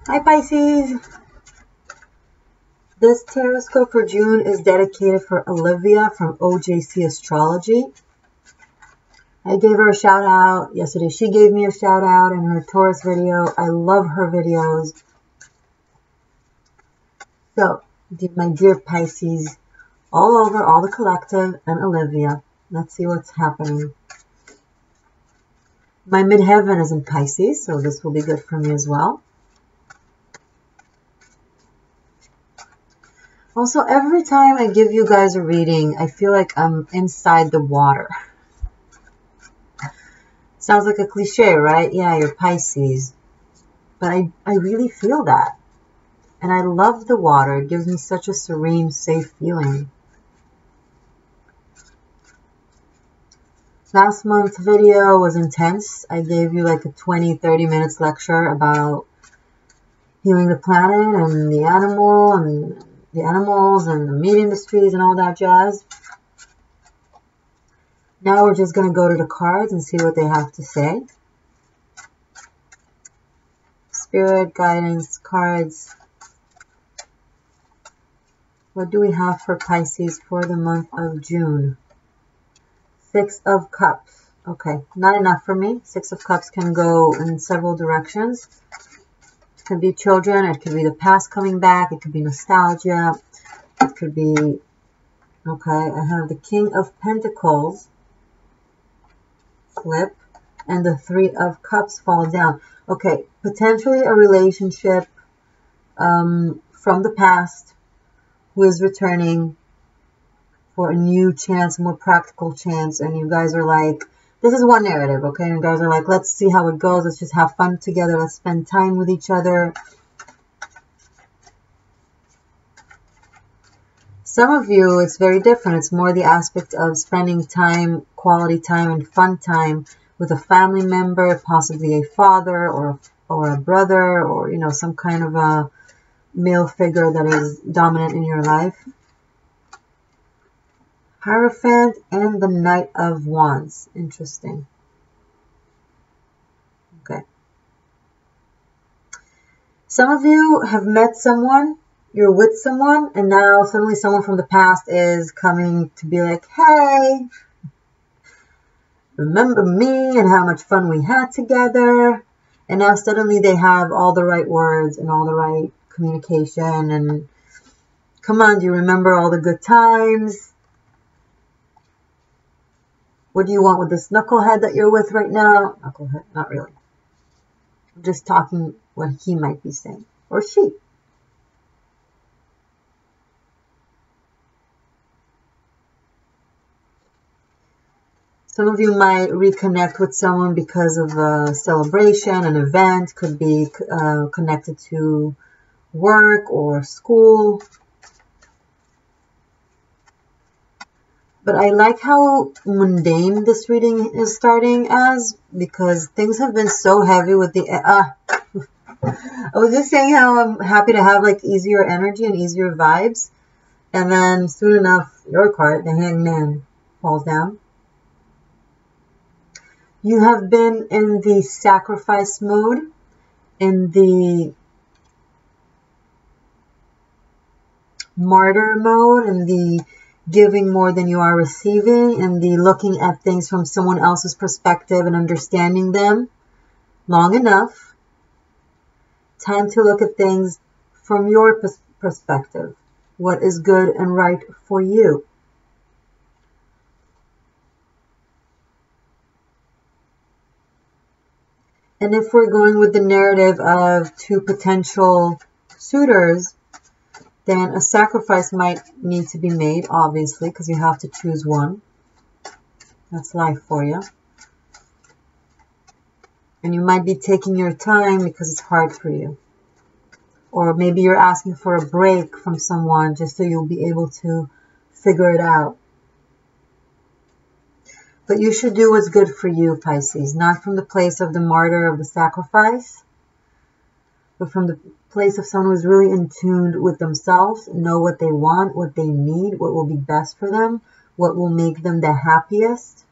Hi Pisces! This Taroscope for June is dedicated for Olivia from OJC Astrology. I gave her a shout out yesterday. She gave me a shout out in her Taurus video. I love her videos. So, my dear Pisces, all over, all the collective, and Olivia. Let's see what's happening. My midheaven is in Pisces, so this will be good for me as well. Also, every time I give you guys a reading, I feel like I'm inside the water. Sounds like a cliche, right? Yeah, you're Pisces. But I really feel that. And I love the water. It gives me such a serene, safe feeling. Last month's video was intense. I gave you like a 20-30 minutes lecture about healing the planet and the animals and the meat industries and all that jazz. Now we're just going to go to the cards and see what they have to say. Spirit, guidance, cards. What do we have for Pisces for the month of June? Six of Cups. Okay, not enough for me. Six of Cups can go in several directions. It could be children. It could be the past coming back. It could be nostalgia. It could be... Okay, I have the King of Pentacles. Flip. And the Three of Cups fall down. Okay, potentially a relationship from the past who is returning for a new chance, more practical chance, and you guys are like, this is one narrative, okay? And you guys are like, let's see how it goes, let's just have fun together, let's spend time with each other. Some of you, it's very different. It's more the aspect of spending time, quality time and fun time with a family member, possibly a father or a brother, or, you know, some kind of a male figure that is dominant in your life. Hierophant and the Knight of Wands. Interesting. Okay. Some of you have met someone, you're with someone, and now suddenly someone from the past is coming to be like, hey, remember me and how much fun we had together? And now suddenly they have all the right words and all the right communication and, come on, do you remember all the good times? What do you want with this knucklehead that you're with right now? Knucklehead, not really. I'm just talking what he might be saying. Or she. Some of you might reconnect with someone because of a celebration, an event. Could be connected to work or school. But I like how mundane this reading is starting as, because things have been so heavy with the... I was just saying how I'm happy to have like easier energy and easier vibes. And then soon enough, your card, the Hangman, falls down. You have been in the sacrifice mode, in the martyr mode, in the giving more than you are receiving, and the looking at things from someone else's perspective and understanding them long enough. Time to look at things from your perspective. What is good and right for you. And if we're going with the narrative of two potential suitors, then a sacrifice might need to be made, obviously, because you have to choose one. That's life for you. And you might be taking your time because it's hard for you. Or maybe you're asking for a break from someone just so you'll be able to figure it out. But you should do what's good for you, Pisces. Not from the place of the martyr of the sacrifice, but from the place of someone who's really in tune with themselves, know what they want, what they need, what will be best for them, what will make them the happiest,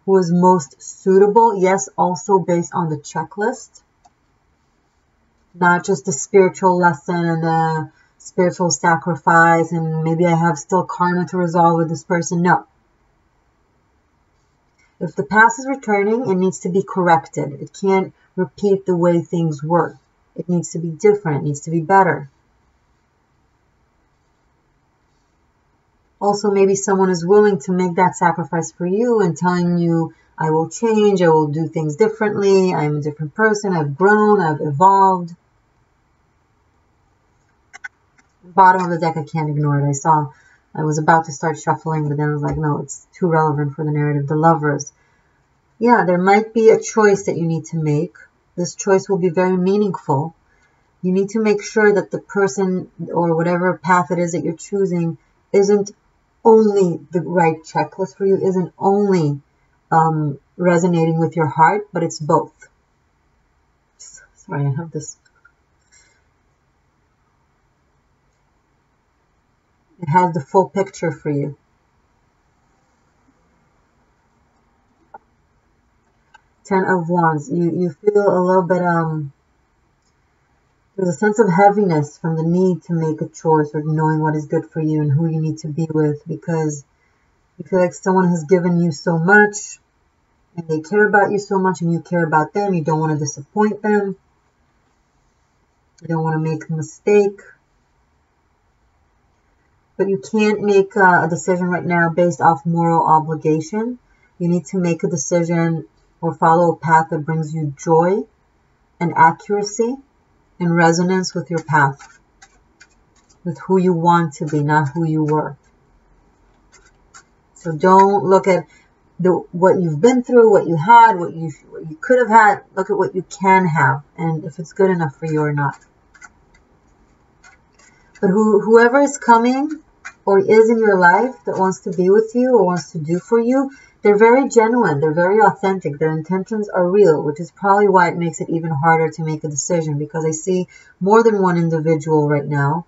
who is most suitable, yes, also based on the checklist. not just the spiritual lesson and the spiritual sacrifice, and maybe I have still karma to resolve with this person. No. If the past is returning, it needs to be corrected. It can't repeat the way things were. It needs to be different. It needs to be better. Also, maybe someone is willing to make that sacrifice for you and telling you, I will change, I will do things differently, I'm a different person, I've grown, I've evolved. Bottom of the deck, I can't ignore it. I was about to start shuffling, but then I was like, no, it's too relevant for the narrative. The Lovers. Yeah, there might be a choice that you need to make. This choice will be very meaningful. You need to make sure that the person or whatever path it is that you're choosing isn't only the right checklist for you, isn't only resonating with your heart, but it's both. Sorry, I have this. It has the full picture for you. Ten of Wands. You feel a little bit, there's a sense of heaviness from the need to make a choice or knowing what is good for you and who you need to be with, because you feel like someone has given you so much and they care about you so much and you care about them. You don't want to disappoint them. You don't want to make a mistake. But you can't make a decision right now based off moral obligation. You need to make a decision or follow a path that brings you joy and accuracy and resonance with your path, with who you want to be, not who you were. So don't look at what you've been through, what you had, what you could have had. Look at what you can have and if it's good enough for you or not. But whoever is coming or is in your life that wants to be with you or wants to do for you, they're very genuine. They're very authentic. Their intentions are real, which is probably why it makes it even harder to make a decision, because I see more than one individual right now.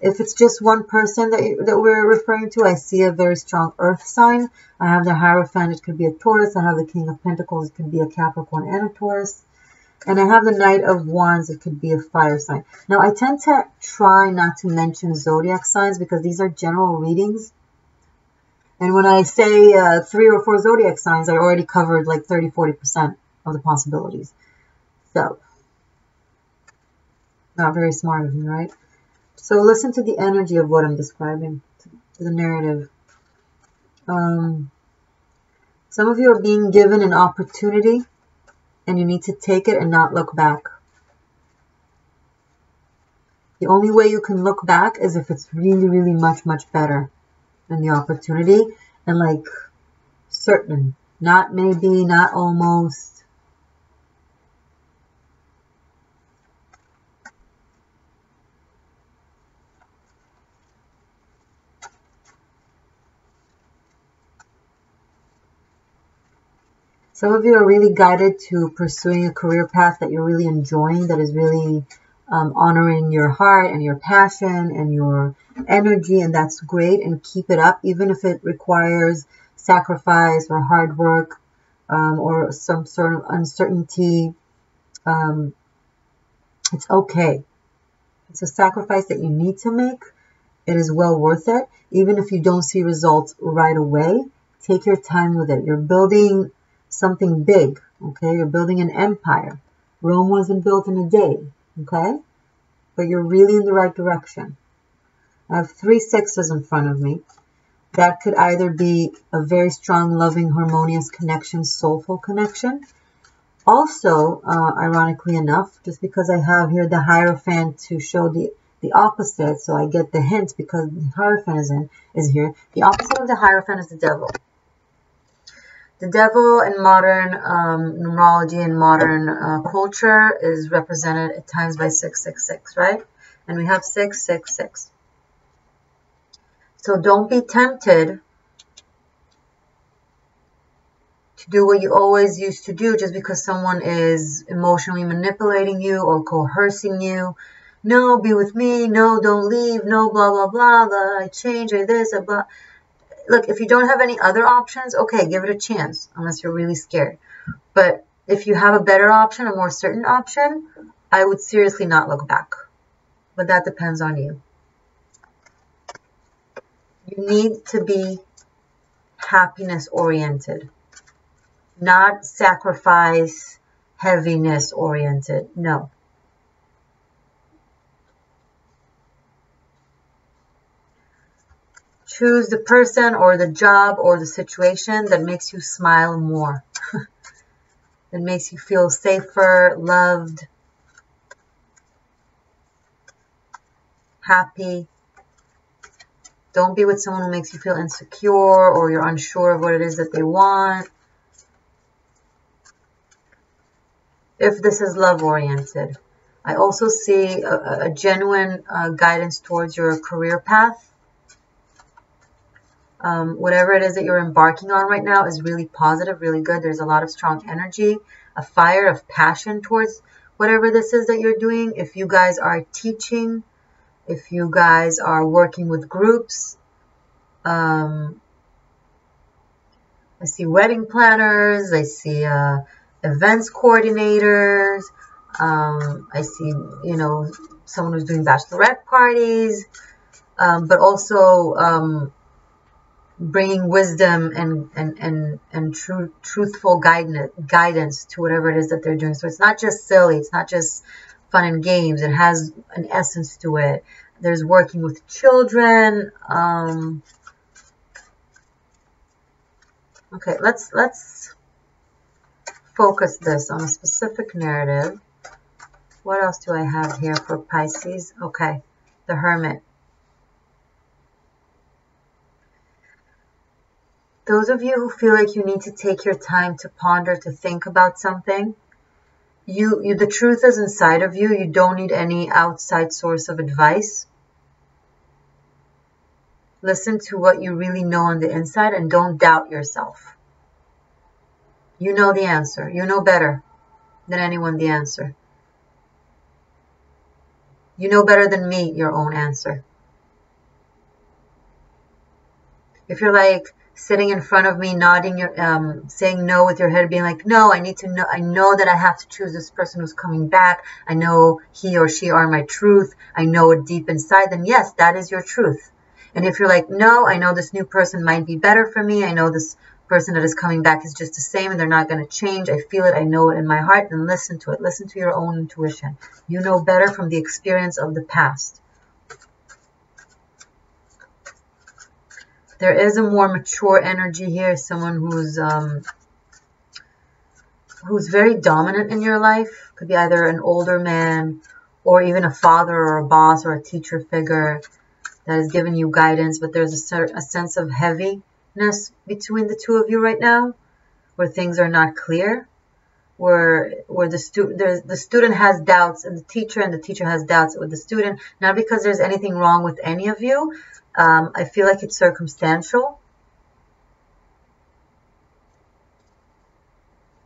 If it's just one person that we're referring to, I see a very strong earth sign. I have the Hierophant. It could be a Taurus. I have the King of Pentacles. It could be a Capricorn and a Taurus. And I have the Knight of Wands. It could be a fire sign. Now, I tend to try not to mention zodiac signs because these are general readings. And when I say 3 or 4 zodiac signs, I already covered like 30-40% of the possibilities. So, not very smart of me, right? So listen to the energy of what I'm describing, to the narrative. Some of you are being given an opportunity and you need to take it and not look back. The only way you can look back is if it's really, really much, much better than the opportunity. And like certain, not maybe, not almost. Some of you are really guided to pursuing a career path that you're really enjoying, that is really honoring your heart and your passion and your energy, and that's great, and keep it up, even if it requires sacrifice or hard work or some sort of uncertainty. It's okay. It's a sacrifice that you need to make. It is well worth it. Even if you don't see results right away, take your time with it. You're building something big, okay? You're building an empire. Rome wasn't built in a day, okay? But you're really in the right direction. I have 3 sixes in front of me. That could either be a very strong, loving, harmonious connection, soulful connection. Also, ironically enough, just because I have here the Hierophant to show the opposite, so I get the hint because the Hierophant is here. The opposite of the Hierophant is the Devil. The Devil in modern numerology and modern culture is represented at times by 666, right? And we have 666. So don't be tempted to do what you always used to do just because someone is emotionally manipulating you or coercing you. No, be with me. No, don't leave. No, blah, blah, blah, blah. I change, I this, I blah. Look, if you don't have any other options, okay, give it a chance, unless you're really scared. But if you have a better option, a more certain option, I would seriously not look back. But that depends on you. You need to be happiness oriented, not sacrifice, heaviness oriented. No. Choose the person or the job or the situation that makes you smile more. That makes you feel safer, loved, happy. Don't be with someone who makes you feel insecure or you're unsure of what it is that they want. If this is love-oriented. I also see a genuine guidance towards your career path. Whatever it is that you're embarking on right now is really positive, really good. There's a lot of strong energy, a fire of passion towards whatever this is that you're doing. If you guys are teaching, if you guys are working with groups, I see wedding planners, I see events coordinators, I see, you know, someone who's doing bachelorette parties, but also bringing wisdom and truthful guidance to whatever it is that they're doing. So it's not just silly, it's not just fun and games, it has an essence to it. There's working with children. Okay, let's focus this on a specific narrative. What else do I have here for Pisces? Okay, the Hermit. Those of you who feel like you need to take your time to ponder, to think about something, the truth is inside of you. You don't need any outside source of advice. Listen to what you really know on the inside and don't doubt yourself. You know the answer. You know better than anyone the answer. You know better than me your own answer. If you're like sitting in front of me, nodding your, saying no with your head, being like, no, I need to know. I know that I have to choose this person who's coming back. I know he or she are my truth. I know it deep inside. Then yes, that is your truth. And if you're like, no, I know this new person might be better for me. I know this person that is coming back is just the same and they're not going to change. I feel it. I know it in my heart. Then listen to it. Listen to your own intuition. You know better from the experience of the past. There is a more mature energy here. Someone who's very dominant in your life. Could be either an older man or even a father or a boss or a teacher figure that has given you guidance, but there's a sense of heaviness between the two of you right now, where things are not clear, where the student has doubts and the teacher has doubts with the student, not because there's anything wrong with any of you. I feel like it's circumstantial,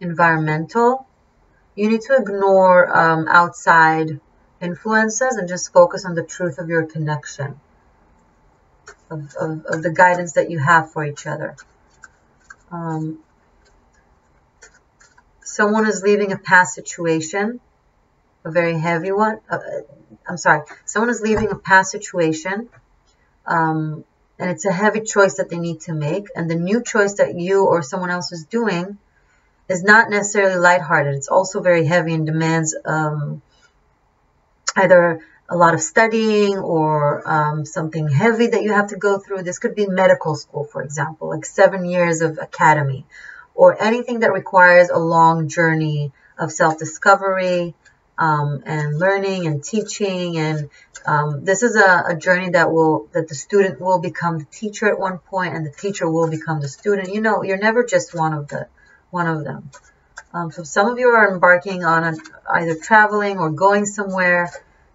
environmental. You need to ignore outside influences and just focus on the truth of your connection. Of the guidance that you have for each other. Someone is leaving a past situation, a very heavy one. Someone is leaving a past situation, and it's a heavy choice that they need to make. And the new choice that you or someone else is doing is not necessarily lighthearted. It's also very heavy and demands either a lot of studying or something heavy that you have to go through. This could be medical school, for example, like 7 years of academy, or anything that requires a long journey of self-discovery and learning and teaching. And this is a journey that the student will become the teacher at one point, and the teacher will become the student. You know, you're never just one of them. So some of you are embarking on either traveling or going somewhere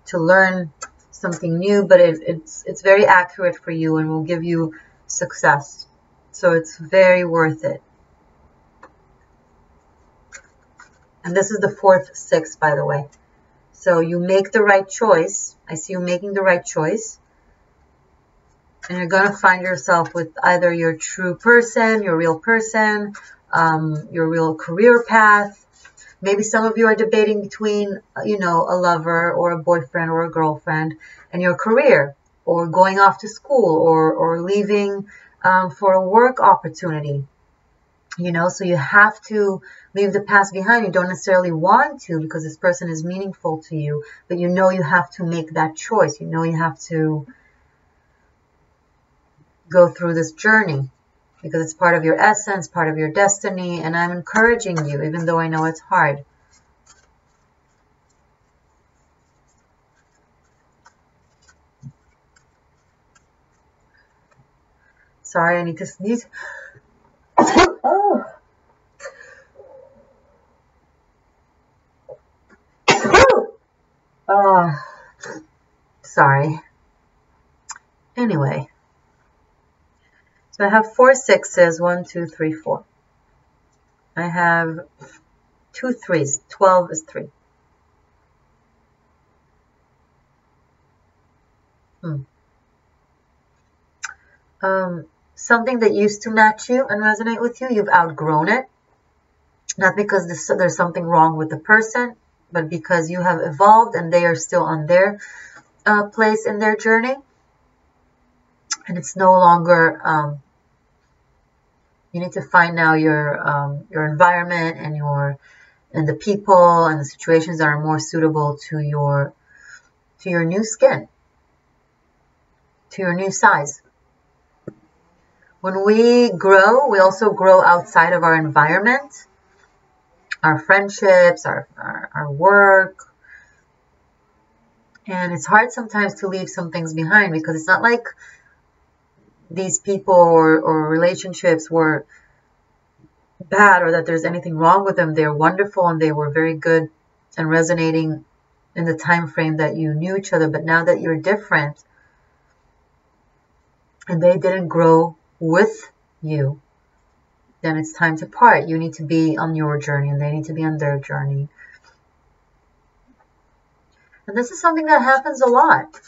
to learn something new, but it's very accurate for you and will give you success. So it's very worth it. And this is the 4th, 6th, by the way. So you make the right choice. I see you making the right choice. And you're going to find yourself with either your true person, your real person, your real career path. Maybe some of you are debating between, you know, a lover or a boyfriend or a girlfriend and your career, or going off to school, or leaving for a work opportunity. You know, so you have to leave the past behind. You don't necessarily want to, because this person is meaningful to you, but you know you have to make that choice. You know you have to go through this journey because it's part of your essence, part of your destiny, and I'm encouraging you, even though I know it's hard. Sorry, I need to sneeze. Oh. Oh. Sorry. Anyway. So I have 4 6s, 1, 2, 3, 4. I have 2 3s, 12 is 3. Something that used to match you and resonate with you, you've outgrown it. Not because there's something wrong with the person, but because you have evolved and they are still on their place in their journey. And it's no longer, you need to find now your environment and the people and the situations that are more suitable to your new skin, to your new size. When we grow, we also grow outside of our environment, our friendships, our work. And it's hard sometimes to leave some things behind, because it's not like these people or relationships were bad or that there's anything wrong with them. They're wonderful and they were very good and resonating in the time frame that you knew each other. But now that you're different and they didn't grow with you, then it's time to part. You need to be on your journey and they need to be on their journey. And this is something that happens a lot,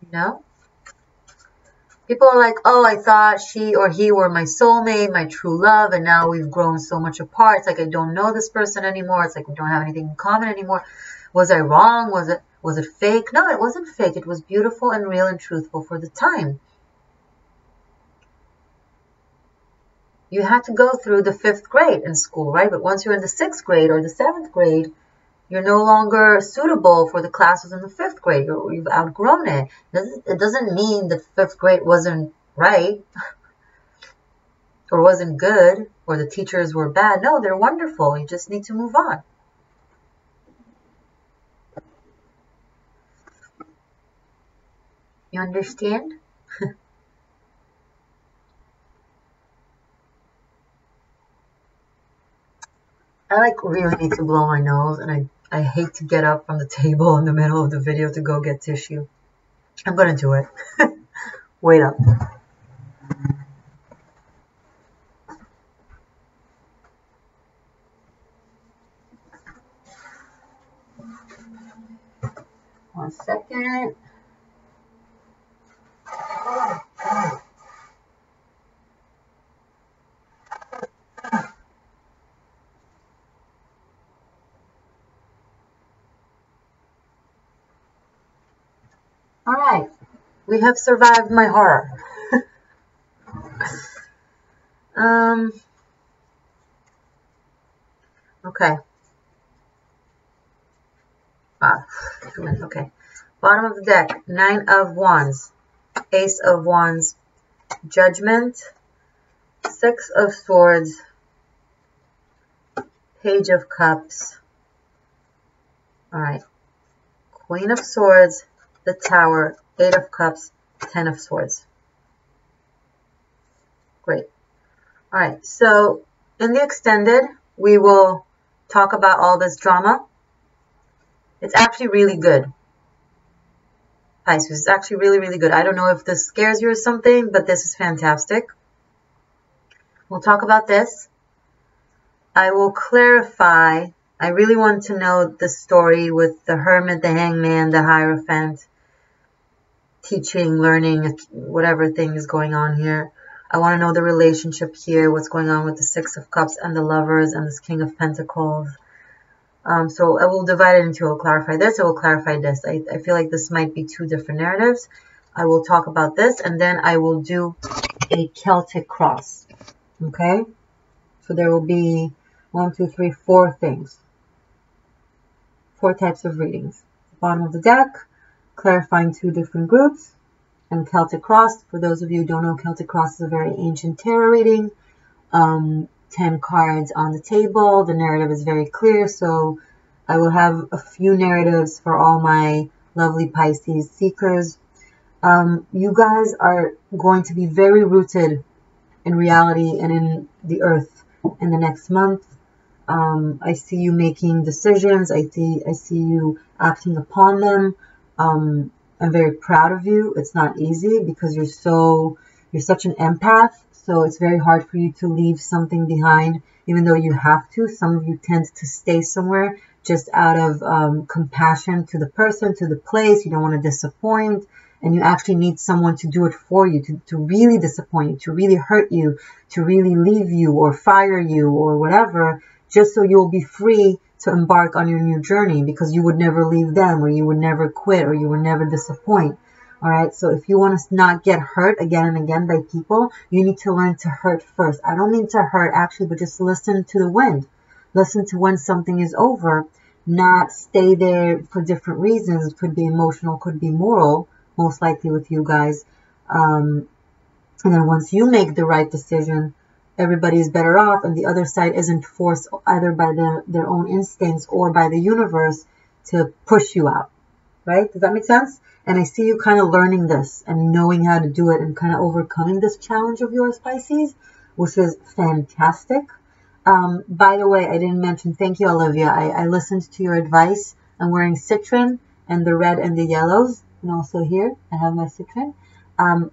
you know? People are like, oh, I thought she or he were my soulmate, my true love, and now we've grown so much apart. It's like I don't know this person anymore. It's like we don't have anything in common anymore. Was I wrong? Was it fake? No, it wasn't fake. It was beautiful and real and truthful for the time. You had to go through the 5th grade in school, right? But once you're in the 6th grade or the 7th grade, you're no longer suitable for the classes in the 5th grade. You've outgrown it. It doesn't mean that 5th grade wasn't right or wasn't good or the teachers were bad. No, they're wonderful. You just need to move on. You understand? I really need to blow my nose, and I hate to get up from the table in the middle of the video to go get tissue. I'm gonna do it. Wait up. One second. All right, we have survived my horror. Okay. Okay. Bottom of the deck, 9 of Wands, Ace of Wands, Judgment, 6 of Swords, Page of Cups. All right. Queen of Swords, the Tower, 8 of Cups, 10 of Swords. Great. All right. So in the extended, we will talk about all this drama. It's actually really good. Pisces, it's actually really, really good. I don't know if this scares you or something, but this is fantastic. We'll talk about this. I will clarify. I really want to know the story with the Hermit, the Hangman, the Hierophant, teaching, learning, whatever thing is going on here. I want to know the relationship here, what's going on with the 6 of Cups and the Lovers and this King of Pentacles. So I will divide it into, I'll clarify this, I will clarify this. I feel like this might be two different narratives. I will talk about this, and then I will do a Celtic cross. Okay? So there will be 1, 2, 3, 4 things. 4 types of readings. Bottom of the deck, clarifying 2 different groups, and Celtic cross. For those of you who don't know, Celtic cross is a very ancient tarot reading. 10 cards on the table. The narrative is very clear, so I will have a few narratives for all my lovely Pisces seekers. You guys are going to be very rooted in reality and in the earth in the next month. I see you making decisions. I see you acting upon them. I'm very proud of you. It's not easy because you're such an empath. So it's very hard for you to leave something behind, even though you have to. Some of you tend to stay somewhere just out of compassion to the person, to the place. You don't want to disappoint. And you actually need someone to do it for you, to really disappoint you, to really hurt you, to really leave you or fire you or whatever, just so you'll be free to embark on your new journey, because you would never leave them, or you would never quit, or you would never disappoint. All right, so if you want to not get hurt again and again by people, you need to learn to hurt first. I don't mean to hurt actually, but just listen to the wind. Listen to when something is over, not stay there for different reasons. Could be emotional, could be moral, most likely with you guys. And then once you make the right decision, everybody is better off, and the other side isn't forced either by their own instincts or by the universe to push you out. Right? Does that make sense? And I see you kind of learning this and knowing how to do it and kind of overcoming this challenge of yours, Pisces, which is fantastic. By the way, I didn't mention, thank you, Olivia. I listened to your advice. I'm wearing citron and the red and the yellows. And also here, I have my citron.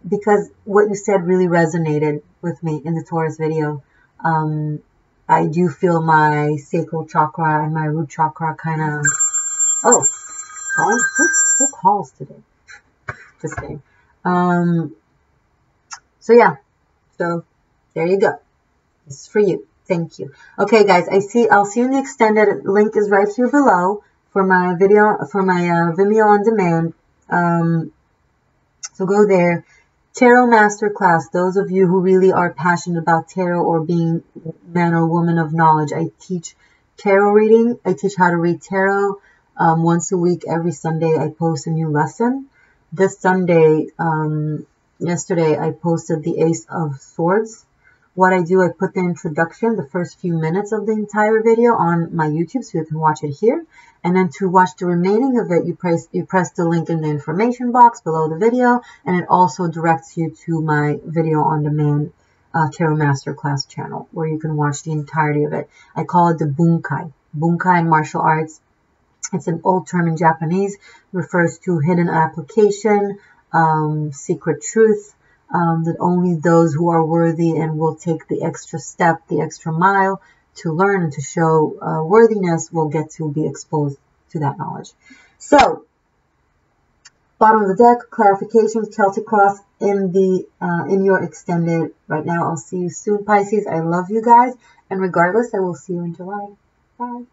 Because what you said really resonated with me in the Taurus video. I do feel my sacral chakra and my root chakra kind of... Oh, who calls today? Just kidding. So yeah. So there you go. This is for you. Thank you. Okay, guys. I'll see you in the extended. Link is right here below for my video, for my Vimeo on demand. So go there. Tarot Masterclass. Those of you who really are passionate about tarot or being man or woman of knowledge, I teach tarot reading. I teach how to read tarot. Once a week, every Sunday, I post a new lesson. This Sunday, yesterday, I posted the Ace of Swords. What I do, I put the introduction, the first few minutes of the entire video on my YouTube, so you can watch it here. And then to watch the remaining of it, you press the link in the information box below the video, and it also directs you to my video on demand Tarot Masterclass channel, where you can watch the entirety of it. I call it the Bunkai. Bunkai in martial arts. It's an old term in Japanese, refers to hidden application, secret truth, that only those who are worthy and will take the extra step, the extra mile to learn and to show worthiness will get to be exposed to that knowledge. So, bottom of the deck, clarifications, Celtic cross in your extended right now. I'll see you soon, Pisces. I love you guys. And regardless, I will see you in July. Bye.